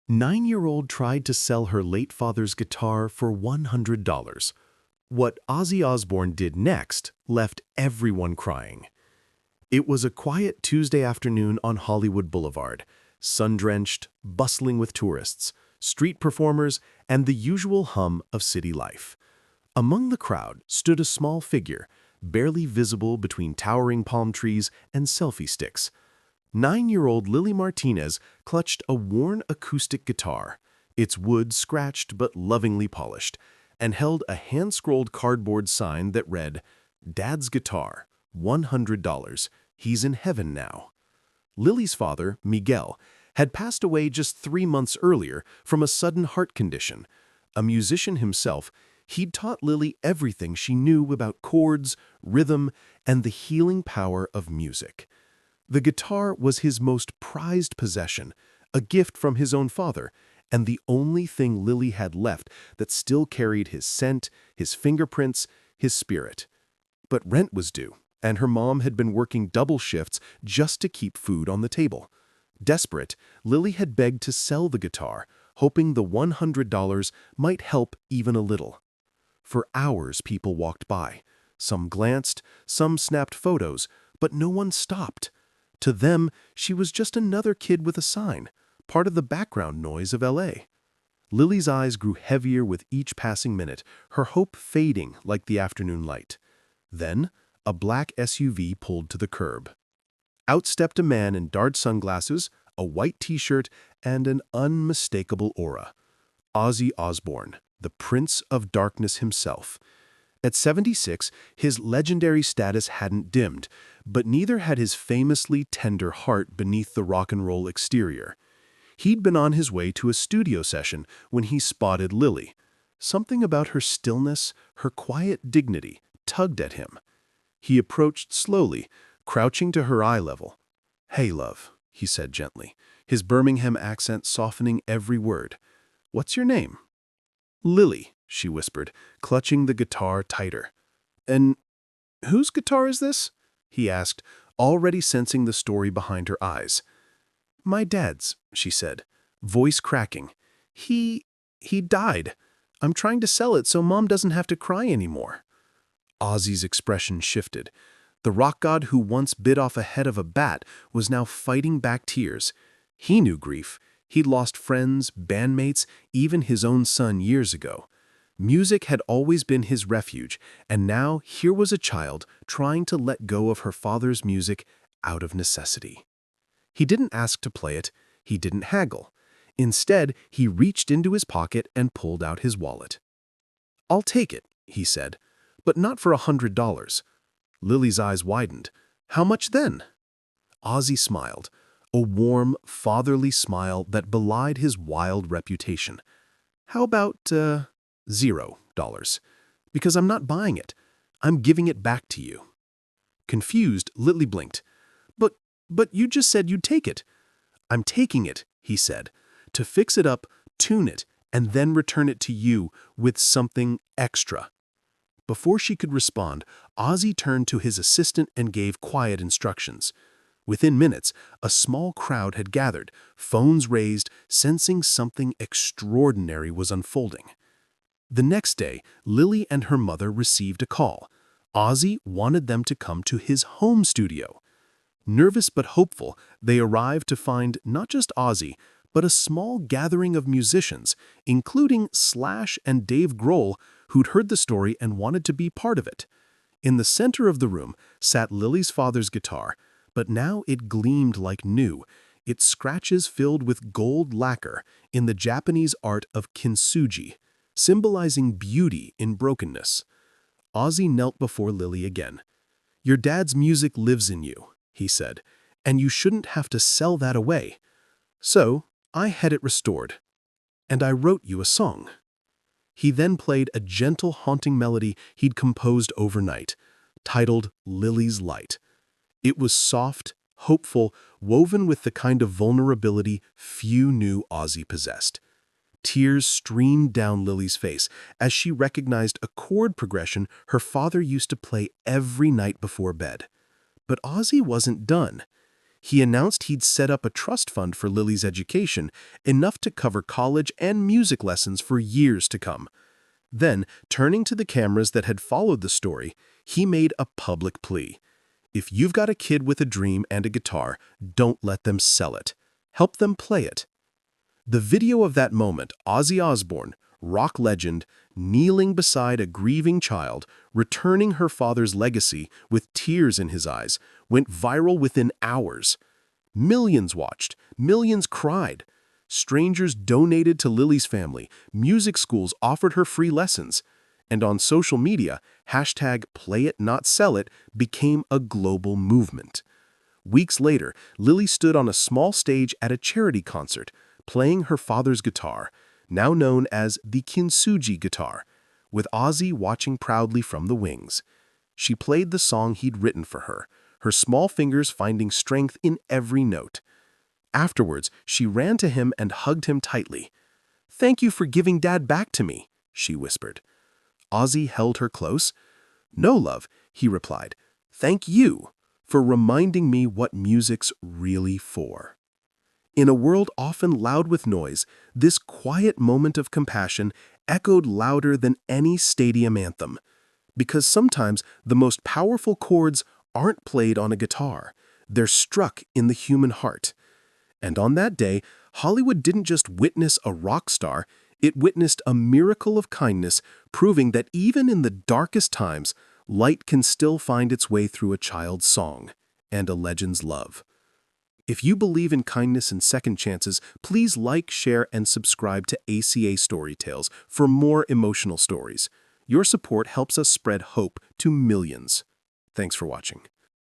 9-year-old tried to sell her late father's guitar for $100. What Ozzy Osbourne did next left everyone crying. It was a quiet Tuesday afternoon on Hollywood Boulevard, sun-drenched, bustling with tourists, street performers, and the usual hum of city life. Among the crowd stood a small figure, barely visible between towering palm trees and selfie sticks. 9-year-old Lily Martinez clutched a worn acoustic guitar, its wood scratched but lovingly polished, and held a hand-scrolled cardboard sign that read, "Dad's guitar, $100. He's in heaven now." Lily's father, Miguel, had passed away just 3 months earlier from a sudden heart condition. A musician himself, he'd taught Lily everything she knew about chords, rhythm, and the healing power of music. The guitar was his most prized possession, a gift from his own father, and the only thing Lily had left that still carried his scent, his fingerprints, his spirit. But rent was due, and her mom had been working double shifts just to keep food on the table. Desperate, Lily had begged to sell the guitar, hoping the $100 might help even a little. For hours people walked by. Some glanced, some snapped photos, but no one stopped. To them, she was just another kid with a sign, part of the background noise of LA. Lily's eyes grew heavier with each passing minute, her hope fading like the afternoon light. Then, a black SUV pulled to the curb. Out stepped a man in dark sunglasses, a white t-shirt, and an unmistakable aura. Ozzy Osbourne, the Prince of Darkness himself. At 76, his legendary status hadn't dimmed, but neither had his famously tender heart beneath the rock and roll exterior. He'd been on his way to a studio session when he spotted Lily. Something about her stillness, her quiet dignity, tugged at him. He approached slowly, crouching to her eye level. "Hey, love," he said gently, his Birmingham accent softening every word. "What's your name?" "Lily," she whispered, clutching the guitar tighter. "And whose guitar is this?" he asked, already sensing the story behind her eyes. "My dad's," she said, voice cracking. He died. I'm trying to sell it so Mom doesn't have to cry anymore." Ozzy's expression shifted. The rock god who once bit off a head of a bat was now fighting back tears. He knew grief. He'd lost friends, bandmates, even his own son years ago. Music had always been his refuge, and now here was a child trying to let go of her father's music out of necessity. He didn't ask to play it. He didn't haggle. Instead, he reached into his pocket and pulled out his wallet. "I'll take it," he said, "but not for $100. Lily's eyes widened. "How much then?" Ozzy smiled, a warm, fatherly smile that belied his wild reputation. "How about, $0? Because I'm not buying it. I'm giving it back to you." Confused, Lily blinked. But you just said you'd take it." "I'm taking it," he said, "to fix it up, tune it, and then return it to you with something extra." Before she could respond, Ozzy turned to his assistant and gave quiet instructions. Within minutes, a small crowd had gathered, phones raised, sensing something extraordinary was unfolding. The next day, Lily and her mother received a call. Ozzy wanted them to come to his home studio. Nervous but hopeful, they arrived to find not just Ozzy, but a small gathering of musicians, including Slash and Dave Grohl, who'd heard the story and wanted to be part of it. In the center of the room sat Lily's father's guitar, but now it gleamed like new, its scratches filled with gold lacquer in the Japanese art of kintsugi, symbolizing beauty in brokenness. Ozzy knelt before Lily again. "Your dad's music lives in you," he said, "and you shouldn't have to sell that away. So, I had it restored. And I wrote you a song." He then played a gentle, haunting melody he'd composed overnight, titled Lily's Light. It was soft, hopeful, woven with the kind of vulnerability few knew Ozzy possessed. Tears streamed down Lily's face as she recognized a chord progression her father used to play every night before bed. But Ozzy wasn't done. He announced he'd set up a trust fund for Lily's education, enough to cover college and music lessons for years to come. Then, turning to the cameras that had followed the story, he made a public plea. If you've got a kid with a dream and a guitar, don't let them sell it. Help them play it. The video of that moment, Ozzy Osbourne, rock legend, kneeling beside a grieving child, returning her father's legacy with tears in his eyes, went viral within hours. Millions watched, millions cried. Strangers donated to Lily's family, music schools offered her free lessons, and on social media, #PlayItNotSellIt became a global movement. Weeks later, Lily stood on a small stage at a charity concert, playing her father's guitar, now known as the kintsugi guitar, with Ozzy watching proudly from the wings. She played the song he'd written for her, her small fingers finding strength in every note. Afterwards, she ran to him and hugged him tightly. "Thank you for giving Dad back to me," she whispered. Ozzy held her close. "No, love," he replied. "Thank you for reminding me what music's really for." In a world often loud with noise, this quiet moment of compassion echoed louder than any stadium anthem. Because sometimes the most powerful chords aren't played on a guitar, they're struck in the human heart. And on that day, Hollywood didn't just witness a rock star, it witnessed a miracle of kindness, proving that even in the darkest times, light can still find its way through a child's song and a legend's love. If you believe in kindness and second chances, please like, share, and subscribe to ACA Storytales for more emotional stories. Your support helps us spread hope to millions. Thanks for watching.